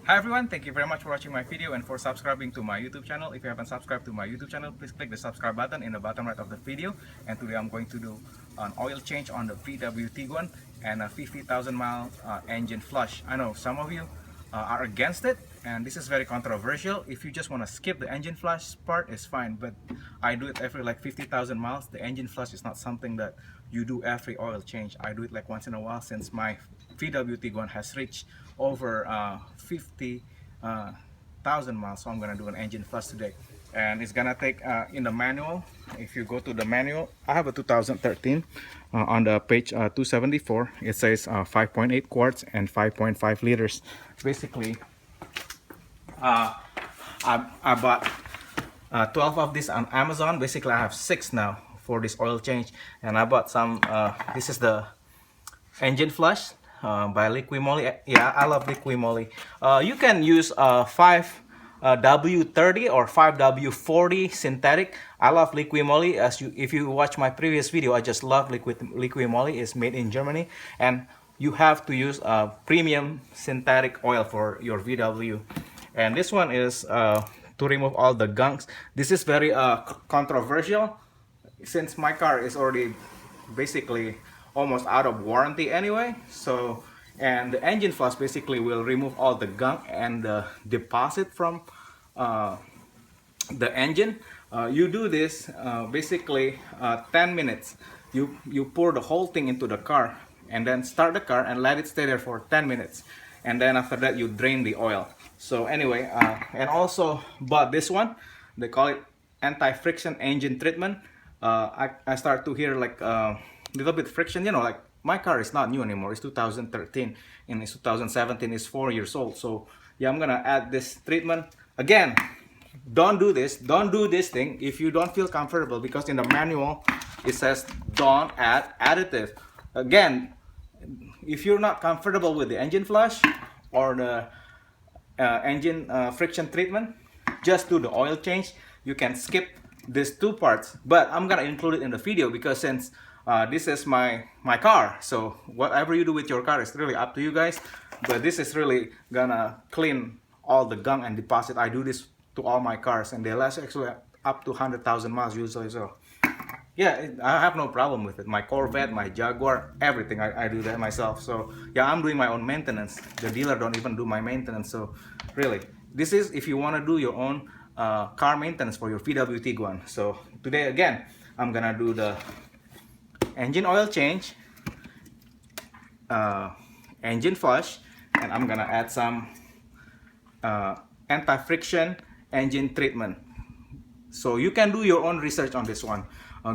Hi everyone, thank you very much for watching my video and for subscribing to my YouTube channel. If you haven't subscribed to my YouTube channel, please click the subscribe button in the bottom right of the video. And today I'm going to do an oil change on the VW Tiguan and a 50,000 mile engine flush. I know some of you are against it, and this is very controversial. If you just want to skip the engine flush part, it's fine, but I do it every like 50,000 miles. The engine flush is not something that you do every oil change. I do it like once in a while since my VW Tiguan has reached over 50,000 miles, so I'm gonna do an engine flush today, and it's gonna take in the manual. If you go to the manual, I have a 2013 on the page 274. It says 5.8 quarts and 5.5 liters. Basically, I bought 12 of these on Amazon. Basically, I have 6 now for this oil change, and I bought some. This is the engine flush by Liqui Moly. Yeah, I love Liqui Moly. You can use 5W30 or 5W40 synthetic. I love Liqui Moly. If you watch my previous video, I just love Liqui Moly. It's made in Germany, and you have to use premium synthetic oil for your VW. And this one is to remove all the gunks. This is very controversial since my car is already basically almost out of warranty anyway. So, and the engine flush basically will remove all the gunk and the deposit from the engine. You do this basically 10 minutes. You pour the whole thing into the car and then start the car and let it stay there for 10 minutes, and then after that you drain the oil. So anyway, and also bought this one. They call it anti-friction engine treatment. I start to hear like little bit friction, you know, like my car is not new anymore. It's 2013 and it's 2017. It's 4 years old. So yeah, I'm gonna add this treatment again. Don't do this thing if you don't feel comfortable, because in the manual it says don't add additive. Again, if you're not comfortable with the engine flush or the engine friction treatment, just do the oil change. You can skip these 2 parts, but I'm gonna include it in the video because since this is my car, so whatever you do with your car is really up to you guys. But this is really gonna clean all the gunk and deposit. I do this to all my cars, and they last actually up to 100,000 miles usually. So yeah, I have no problem with it. My Corvette, my Jaguar, everything, I do that myself. So yeah, I'm doing my own maintenance. The dealer don't even do my maintenance. So really, this is if you want to do your own car maintenance for your VW Tiguan. So today again, I'm gonna do the engine oil change, engine flush, and I'm gonna add some anti-friction engine treatment. So you can do your own research on this one.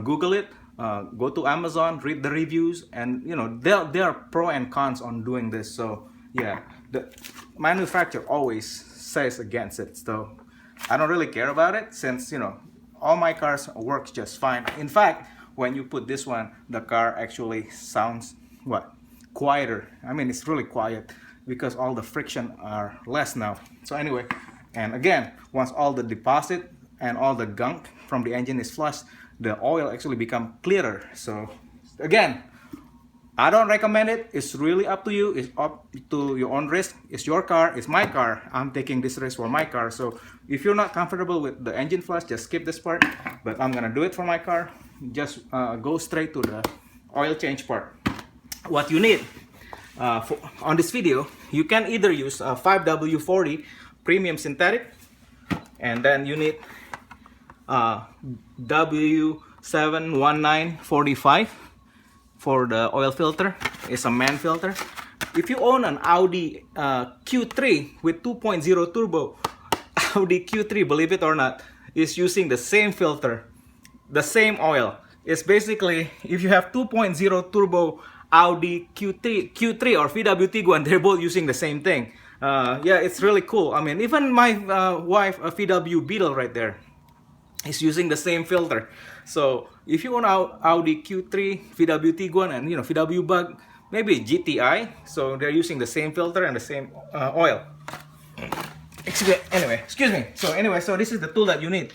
Google it, go to Amazon, read the reviews, and you know there are pro and cons on doing this. So yeah, the manufacturer always says against it. So I don't really care about it since you know all my cars works just fine. In fact, when you put this one, the car actually sounds quieter. I mean, it's really quiet because all the friction are less now. So anyway, and again, once all the deposit and all the gunk from the engine is flushed, the oil actually become clearer. So again, I don't recommend it. It's really up to you. It's up to your own risk. It's your car. It's my car. I'm taking this risk for my car. So if you're not comfortable with the engine flush, just skip this part. But I'm gonna do it for my car. Just go straight to the oil change part. What you need on this video, you can either use 5W40 premium synthetic, and then you need W71945 for the oil filter. It's a Mann filter. If you own an Audi Q3 with 2.0 turbo, Audi Q3, believe it or not, is using the same filter, the same oil. It's basically, if you have 2.0 turbo Audi Q3 or VW Tiguan, they're both using the same thing. Yeah, it's really cool. I mean, even my wife, a VW Beetle right there, is using the same filter. So if you own Audi Q3, VW Tiguan, and you know VW Bug, maybe GTI, so they're using the same filter and the same oil. Excuse me. So anyway, so this is the tool that you need.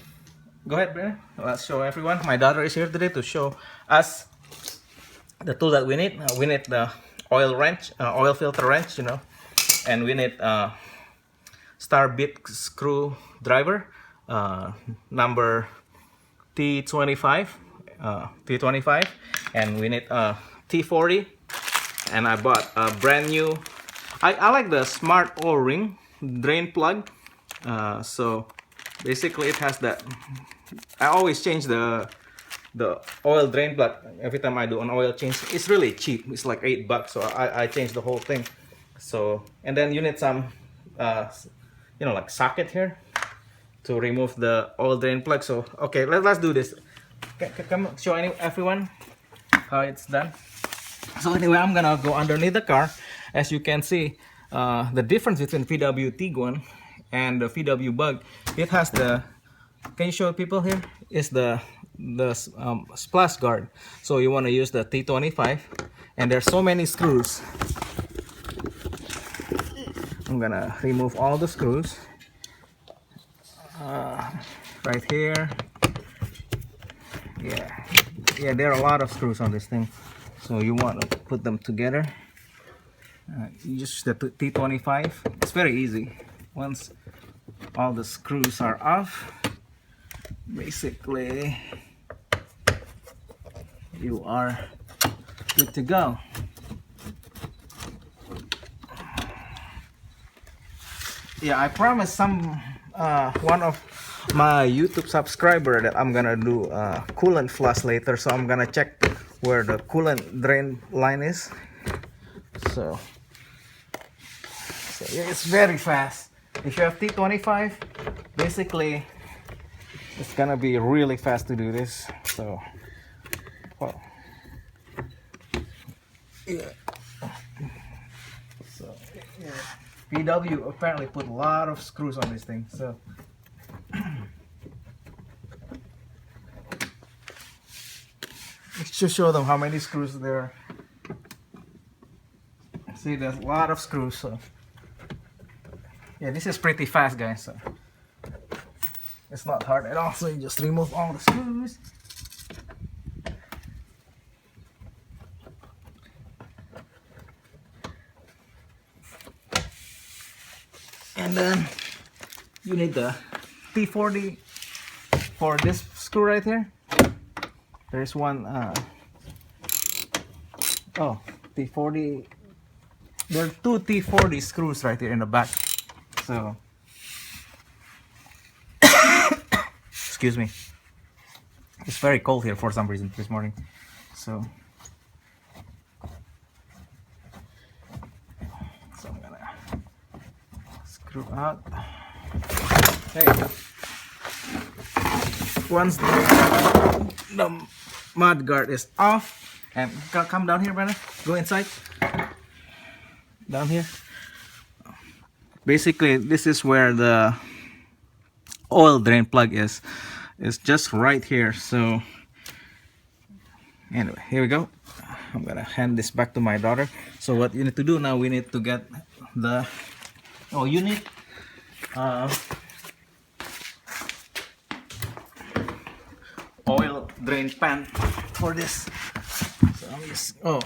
Go ahead, Brian. Let's show everyone. My daughter is here today to show us the tool that we need. We need the oil wrench, oil filter wrench, you know, and we need star bit screwdriver, number T25, and we need a T40. And I bought a brand new. I like the smart O-ring drain plug. So basically, it has that. I always change the oil drain plug every time I do an oil change. It's really cheap. It's like $8, so I changed the whole thing. So, and then you need some, you know, like socket here to remove the oil drain plug. So okay, let's do this. Come show everyone how it's done. So anyway, I'm gonna go underneath the car. As you can see, the difference between VW Tiguan and the VW Bug, it has the, can you show people here, is the splash guard. So you want to use the T25, and there's so many screws. I'm gonna remove all the screws right here. Yeah, there are a lot of screws on this thing, so you want to put them together. Use the T25. It's very easy. Once all the screws are off, basically you are good to go. Yeah, I promised one of my YouTube subscriber that I'm gonna do coolant flush later, so I'm gonna check where the coolant drain line is. So yeah, it's very fast. If you have T25, basically it's gonna be really fast to do this. So well, yeah. So yeah, VW apparently put a lot of screws on this thing. So let's just show them how many screws there are. See, there's a lot of screws. So yeah, this is pretty fast, guys. So it's not hard at all. So you just remove all the screws. And then you need the T40 for this screw right here. There's one, oh, T40. There are two T40 screws right here in the back. So, excuse me. It's very cold here for some reason this morning. So I'm gonna screw out. There you go. Once the mud guard is off, and come down here, brother. Go inside. Down here. Basically, this is where the oil drain plug is. It's just right here. So anyway, here we go. I'm gonna hand this back to my daughter. So what you need to do now, we need to get the, oh, you need oil drain pan for this. So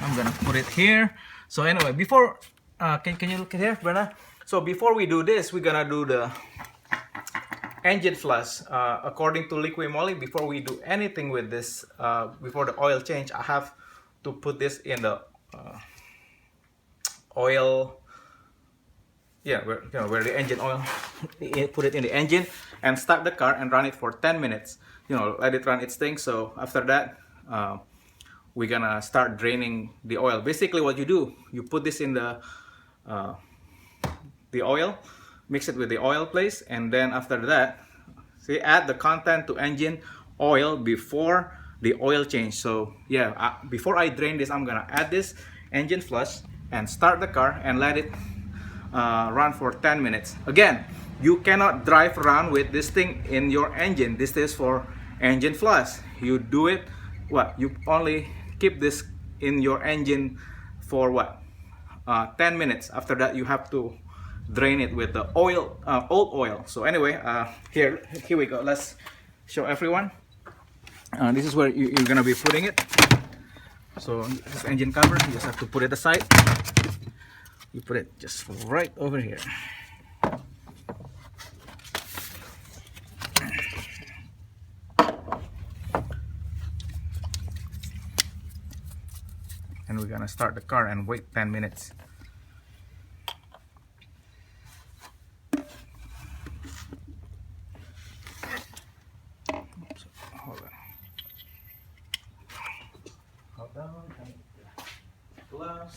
I'm gonna put it here. So anyway, before can you look at here, brother? So before we do this, we're gonna do the engine flush. According to Liqui Moly, before we do anything with this, before the oil change, I have to put this in the oil. Yeah, where the engine oil. Put it in the engine and start the car and run it for 10 minutes. Let it run its thing. So after that, we're gonna start draining the oil. Basically, what you do, you put this in the oil, mix it with the oil place, and then after that, see, add the content to engine oil before the oil change. So yeah, before I drain this, I'm gonna add this engine flush and start the car and let it run for 10 minutes. Again, you cannot drive around with this thing in your engine. This is for engine flush. You do it, you only keep this in your engine for 10 minutes. After that, you have to drain it with the oil, old oil. So anyway, here we go. Let's show everyone. This is where you're gonna be putting it. So this engine cover, you just have to put it aside. You put it just right over here. then we're gonna start the car and wait 10 minutes. Oops, hold on. Hold on. Gloves.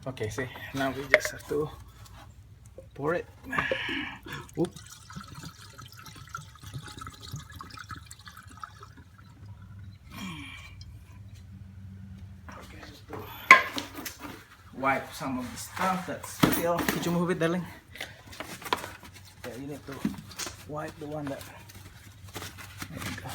Okay, see, now we just have to pour it. Oop. Okay, just to wipe some of the stuff that's still. Could you move it, darling? Yeah, you need to wipe the one that. There you go.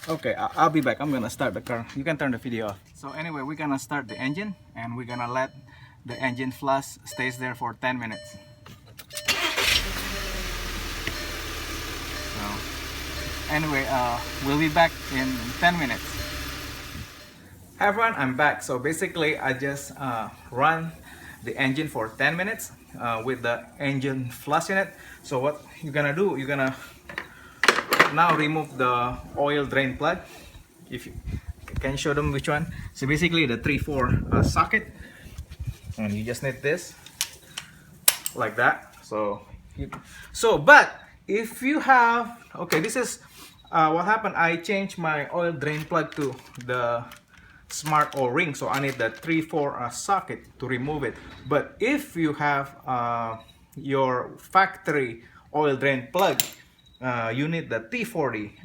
Okay, I'll be back. I'm gonna start the car. You can turn the video off. So anyway, we're gonna start the engine and we're gonna let the engine flush stays there for 10 minutes. So anyway, we'll be back in 10 minutes. Hi everyone, I'm back. So basically I just run the engine for 10 minutes with the engine flush in it. So what you're gonna do, you're gonna now remove the oil drain plug. If you can show them which one. So basically the 3/4 socket, and you just need this like that. But if you have, okay, this is what happened. I changed my oil drain plug to the smart O-ring, so I need the 3/4 socket to remove it. But if you have your factory oil drain plug, you need the T40.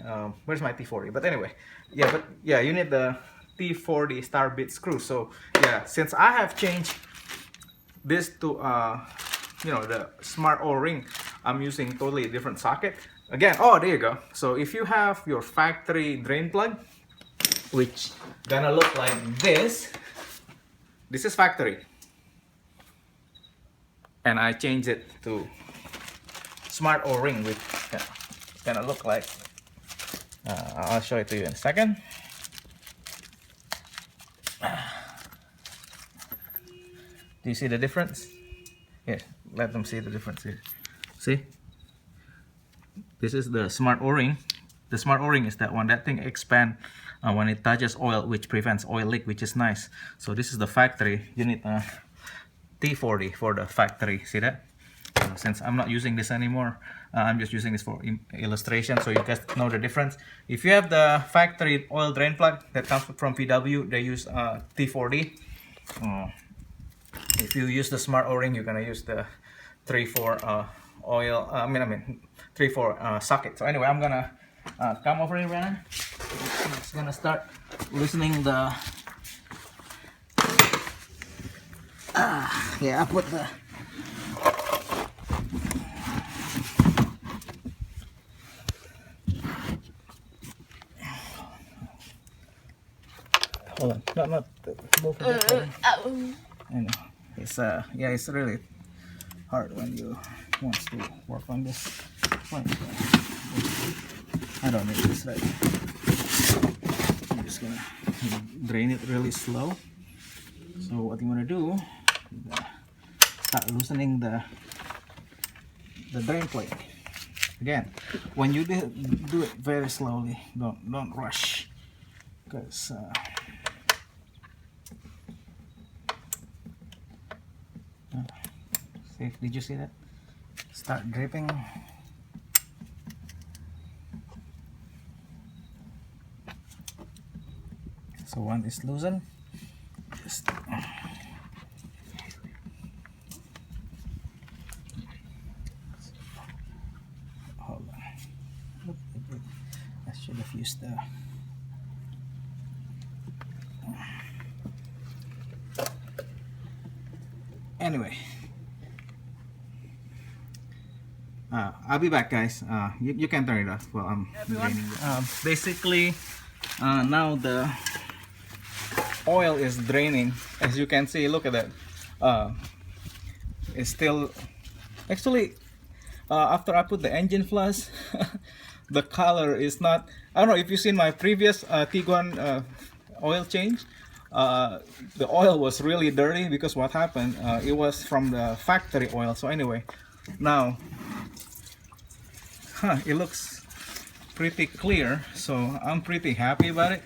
Where's my T40? But anyway, yeah, you need the T40 star bit screw. So yeah, since I have changed this to the smart O-ring, I'm using totally different socket. Again, oh, there you go. So if you have your factory drain plug, which gonna look like this is factory, and I changed it to smart O-ring, with gonna look like, I'll show it to you in a second. Do you see the difference? Here, let them see the difference here. See? This is the smart O-ring. The smart O-ring is that one. That thing expands when it touches oil, which prevents oil leak, which is nice. So this is the factory. You need a T40 for the factory. See that? Since I'm not using this anymore, I'm just using this for illustration, so you guys know the difference. If you have the factory oil drain plug that comes from VW, they use T40. If you use the smart O-ring, you're gonna use the 3/4 oil. 3/4 socket. So anyway, I'm gonna come over here, Brandon. I'm just gonna start loosening the. Yeah, I put the. Hold on, not both of them. I know. It's yeah, it's really hard when you want to work on this. I don't need this right. I'm just gonna drain it really slow. So what you wanna do? Start loosening the drain plate. Again, when you do it very slowly, don't rush, because see, did you see that? Start dripping. So one is loosened. Just hold on. I should have used the. Anyway, I'll be back, guys. You can turn it off while I'm draining it. Basically, now the oil is draining. As you can see, look at that. It's still actually after I put the engine flush, the color is not. I don't know if you've seen my previous Tiguan oil change. The oil was really dirty because what happened? It was from the factory oil. So anyway, now it looks pretty clear. So I'm pretty happy about it.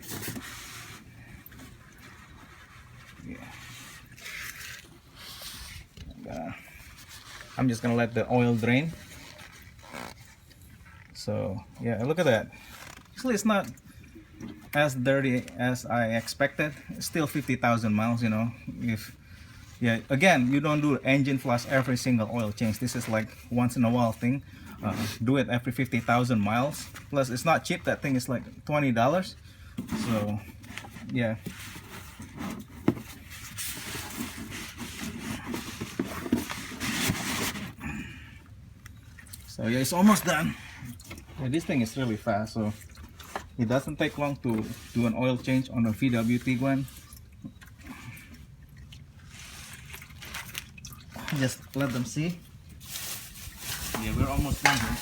Yeah. I'm just gonna let the oil drain. So yeah, look at that. Actually, it's not as dirty as I expected. It's still 50,000 miles, you know. If yeah, again, you don't do engine flush every single oil change. This is like once in a while thing. Do it every 50,000 miles. Plus, it's not cheap. That thing is like $20. So yeah. So yeah, it's almost done. Yeah, this thing is really fast, so it doesn't take long to do an oil change on a VW Tiguan. Just let them see. Yeah, we're almost done here.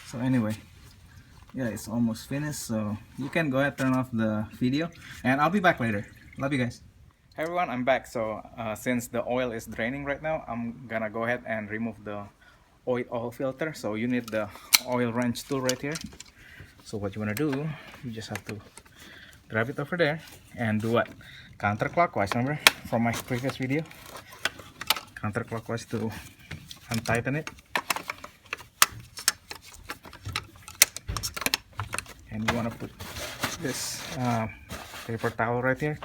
So anyway, yeah, it's almost finished, so you can go ahead, turn off the video, and I'll be back later. Love you guys. Hey everyone, I'm back. So since the oil is draining right now, I'm gonna go ahead and remove the oil filter. So you need the oil wrench tool right here. So what you want to do, you just have to grab it over there and do what? Counterclockwise, remember from my previous video? Counterclockwise to untighten it. And you want to put this paper towel right here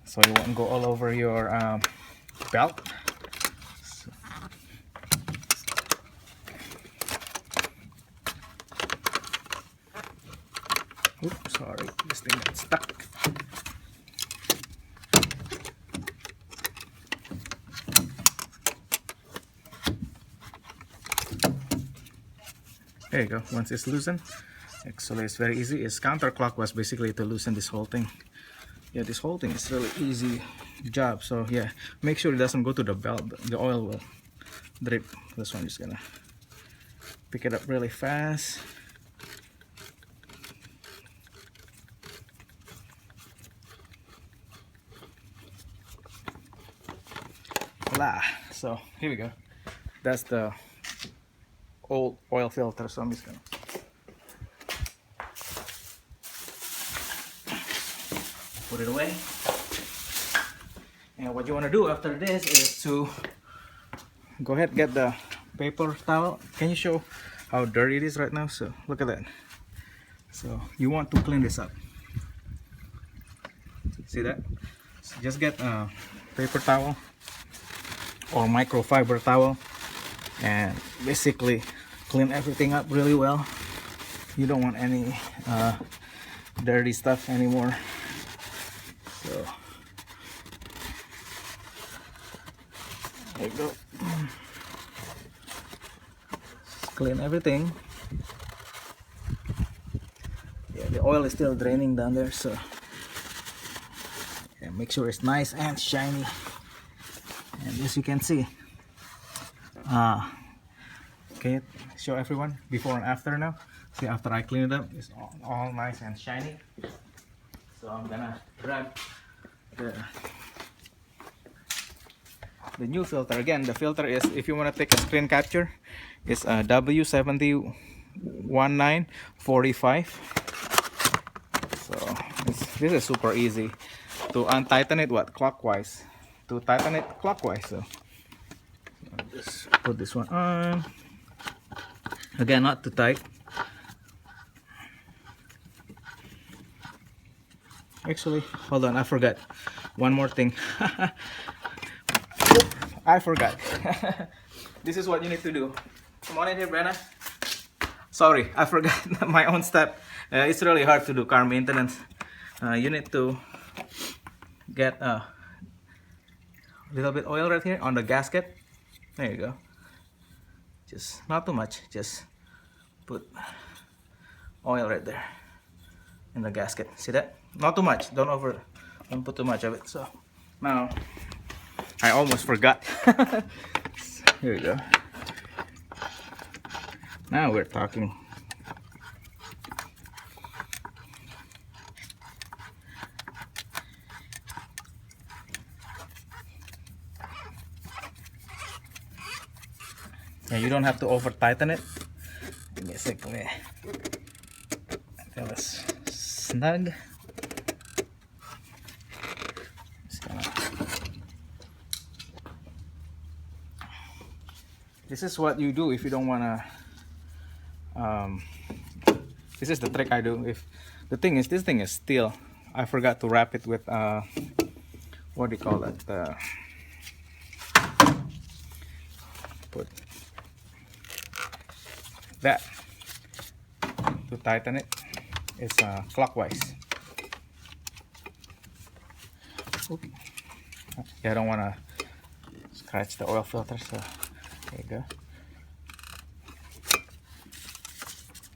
so it won't go all over your belt. So, oops, sorry, this thing got stuck. There you go. Once it's loosened, actually it's very easy. It's counterclockwise basically to loosen this whole thing. Yeah, this whole thing is really easy job. So yeah, make sure it doesn't go to the belt. The oil will drip. This one, just gonna pick it up really fast. Voila. So here we go. That's the old oil filter. So I'm just gonna put it away. And what you want to do after this is to go ahead, get the paper towel. Can you show how dirty it is right now? So look at that. So you want to clean this up. See that? So just get a paper towel or microfiber towel and basically clean everything up really well. You don't want any dirty stuff anymore. So there you go. Just clean everything. Yeah, the oil is still draining down there, so yeah, make sure it's nice and shiny. And as you can see, okay, show everyone before and after now. See, after I clean it up, it's all nice and shiny. So I'm gonna grab the new filter. Again, the filter is, if you want to take a screen capture, it's a W701945. So this is super easy to untighten it. What? Clockwise. To tighten it clockwise. So just put this one on. Again, not too tight. Actually, hold on, I forgot one more thing. I forgot. This is what you need to do. Come on in here, Brenna. Sorry, I forgot my own step. It's really hard to do car maintenance. You need to get a little bit oil right here on the gasket. There you go. Just not too much. Just put oil right there in the gasket. See that? Not too much. Don't put too much of it. So now I almost forgot. Here we go. Now we're talking. Yeah, you don't have to over tighten it. Basically, until it's snug. This is what you do if you don't wanna. This is the trick I do. If the thing is, this thing is steel. I forgot to wrap it with what do you call it? Put that to tighten it. It's clockwise. Okay. Yeah, I don't want to scratch the oil filter, so there you go.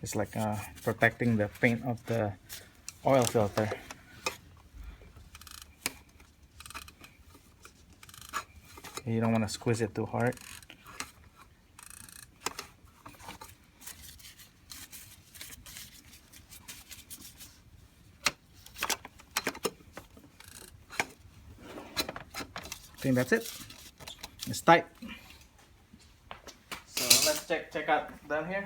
It's like protecting the paint of the oil filter. You don't want to squeeze it too hard. I think that's it. It's tight. So let's check out down here.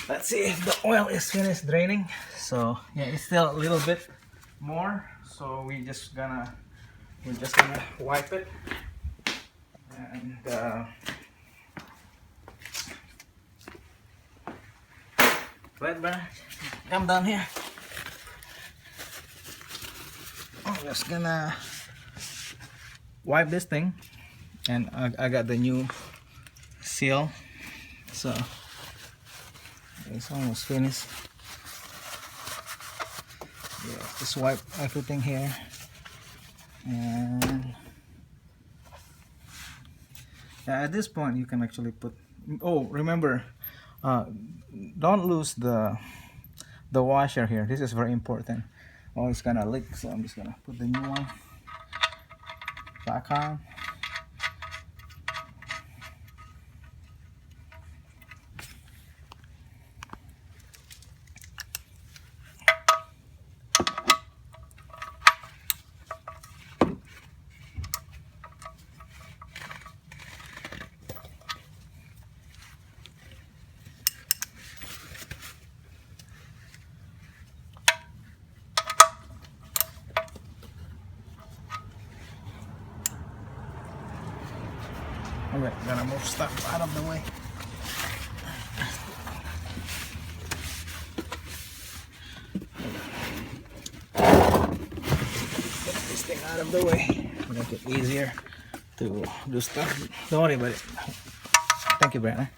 Let's see if the oil is finished draining. So yeah, it's still a little bit more. So we're just gonna wipe it and wet burner. Come down here. I'm just gonna wipe this thing, and I got the new seal, so it's almost finished. Yeah, just wipe everything here, and yeah, at this point you can actually put. Oh, remember, don't lose the washer here. This is very important. Oh, it's gonna leak, so I'm just gonna put the new one back on. Alright, gonna move stuff out of the way. Get this thing out of the way. Make it easier to do stuff. Don't worry about it. Thank you, Brandon.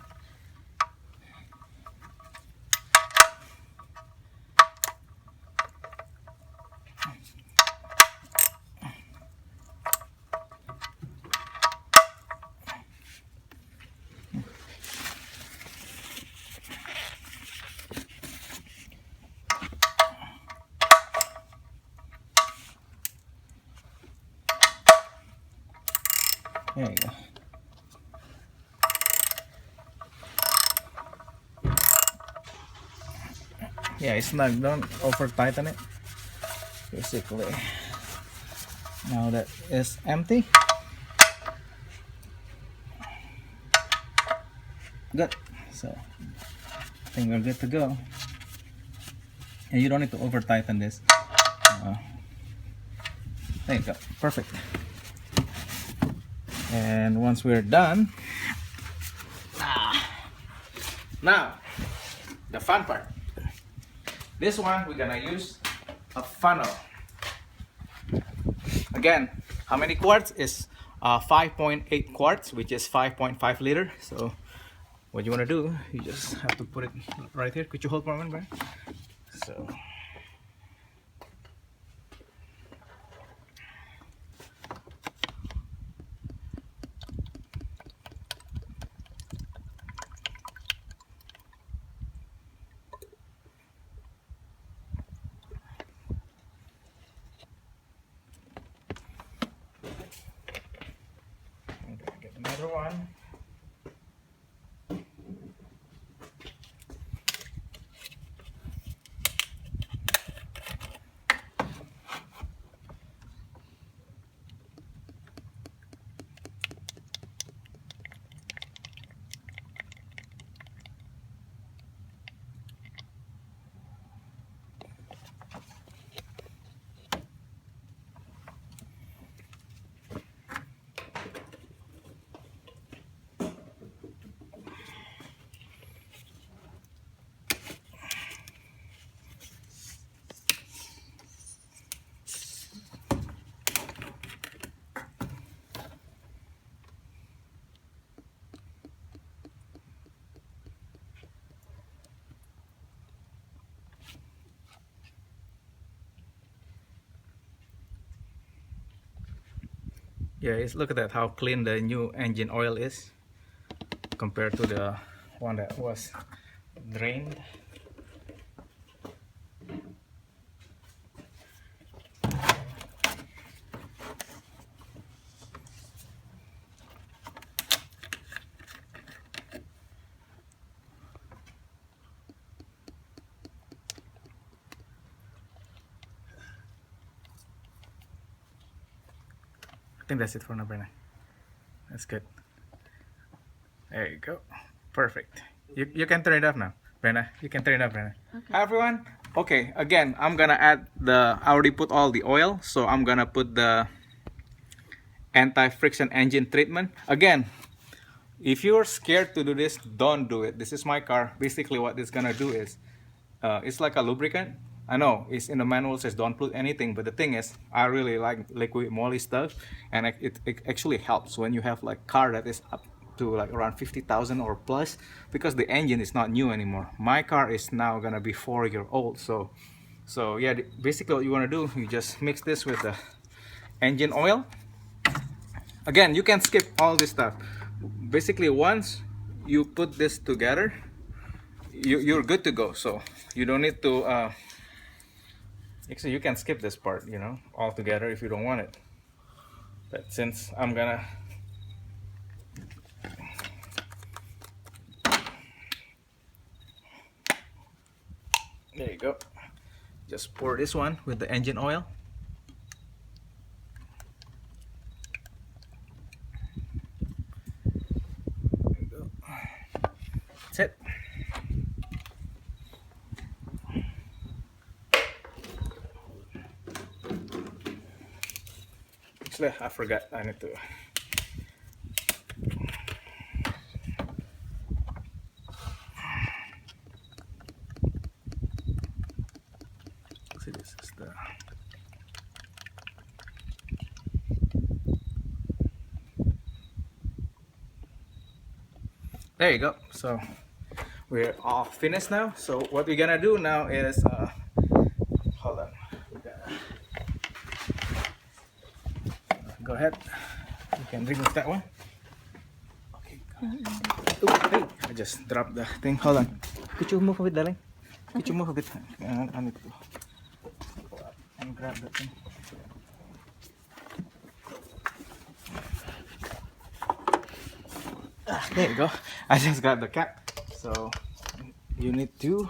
There you go. Yeah, it's snug. Don't over tighten it. Basically, now that it's empty, good. So I think we're good to go. And you don't need to over tighten this. There you go. Perfect. And once we're done, Now, the fun part. This one we're gonna use a funnel. Again, how many quarts is 5.8 quarts, which is 5.5 liter. So what you want to do, you just have to put it right here. Could you hold for a minute, Brian? So I'm gonna get another one. Yeah, look at that, how clean the new engine oil is compared to the one that was drained. I think that's it for now, Brenna. That's good. There you go. Perfect. You can turn it off now, Brenna. You can turn it off, Brenna. Okay. Hi everyone. Okay, again, I'm gonna add I already put all the oil, so I'm gonna put the anti-friction engine treatment. Again, if you're scared to do this, don't do it. This is my car. Basically what this is gonna do is, it's like a lubricant. I know it's in the manual says don't put anything, but the thing is, I really like Liqui Moly stuff, and it actually helps when you have like car that is up to like around 50,000 or plus, because the engine is not new anymore. My car is now gonna be 4 years old, so yeah, basically what you want to do, you just mix this with the engine oil. Again, you can skip all this stuff. Basically, once you put this together, you're good to go. So you don't need to actually, you can skip this part, you know, altogether if you don't want it. But since I'm gonna there you go. Just pour this one with the engine oil. There you go. That's it. Actually, I forgot. I need to. See, this is the. There you go. So we're all finished now. So what we're gonna do now is, hold on. Go ahead. You can remove that one. Okay. Ooh, hey, I just dropped the thing. Hold on. Could you move a bit, darling? Could you move a bit? I need to go up and grab that thing. There you go. I just got the cap. So you need to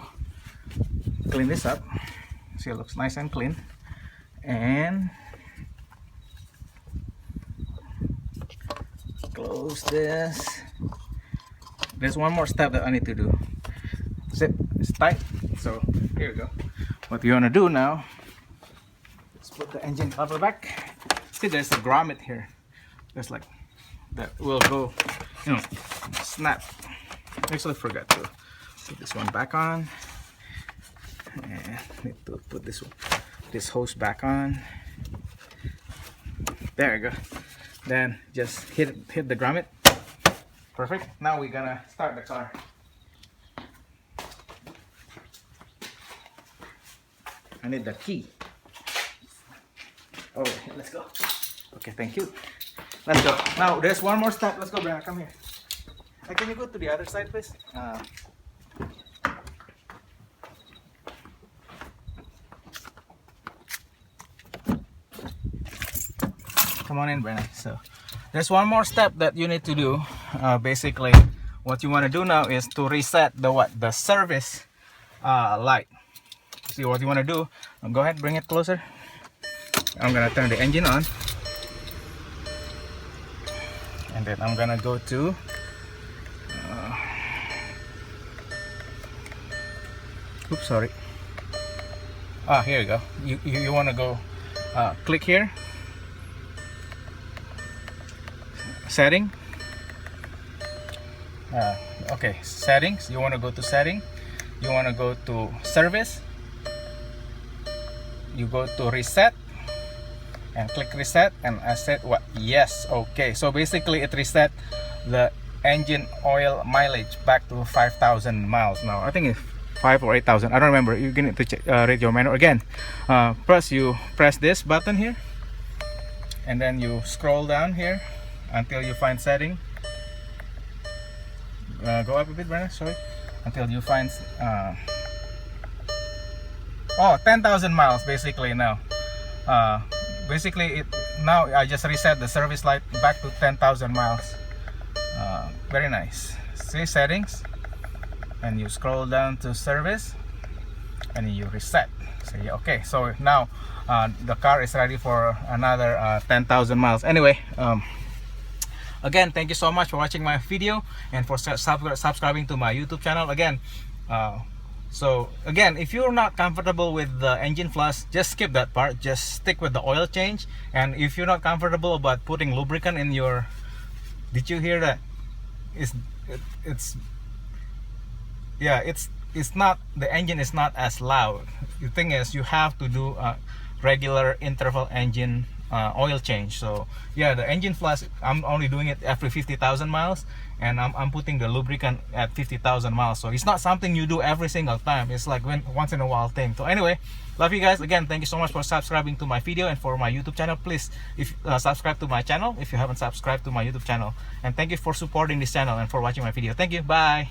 clean this up. See, it looks nice and clean. And close this. There's one more step that I need to do. That's it. It's tight. So here we go. What you want to do now is put the engine cover back. See, there's a grommet here. There's like that will go, you know, snap. Actually, forgot to Put this one back on. And need to put this hose back on. There you go. Then just hit the grommet. Perfect. Now we're gonna start the car. I need the key. Oh, let's go. Okay, thank you. Let's go. Now there's one more step. Let's go, Brianna. Come here. Can you go to the other side, please? Come on in, Brennan. So there's one more step that you need to do. Basically, what you want to do now is to reset the service light. See what you want to do. Go ahead, bring it closer. I'm gonna turn the engine on, and then I'm gonna go to oops, sorry. Here you go. You want to go click here, setting. Okay, settings. You want to go to setting. You want to go to service. You go to reset and click reset, and I said what? Yes. Okay, so basically it reset the engine oil mileage back to 5,000 miles now. I think it's 5 or 8,000. I don't remember. You're going to read your manual again. You press this button here, and then you scroll down here until you find setting. Go up a bit, Brenna. Sorry. Until you find 10,000 miles basically now. Now I just reset the service light back to 10,000 miles. Very nice. See settings, and you scroll down to service, and you reset. So yeah, okay, so now the car is ready for another 10,000 miles. Anyway, again, thank you so much for watching my video and for subscribing to my YouTube channel. Again, so again, if you're not comfortable with the engine flush, just skip that part. Just stick with the oil change. And if you're not comfortable about putting lubricant in your, did you hear that? It's not, the engine is not as loud. The thing is, you have to do a regular interval engine oil change. So yeah, the engine flush, I'm only doing it every 50,000 miles, and I'm putting the lubricant at 50,000 miles. So it's not something you do every single time. It's like once in a while thing. So anyway, love you guys. Again, thank you so much for subscribing to my video and for my YouTube channel. Please, if subscribe to my channel if you haven't subscribed to my YouTube channel. And thank you for supporting this channel and for watching my video. Thank you. Bye.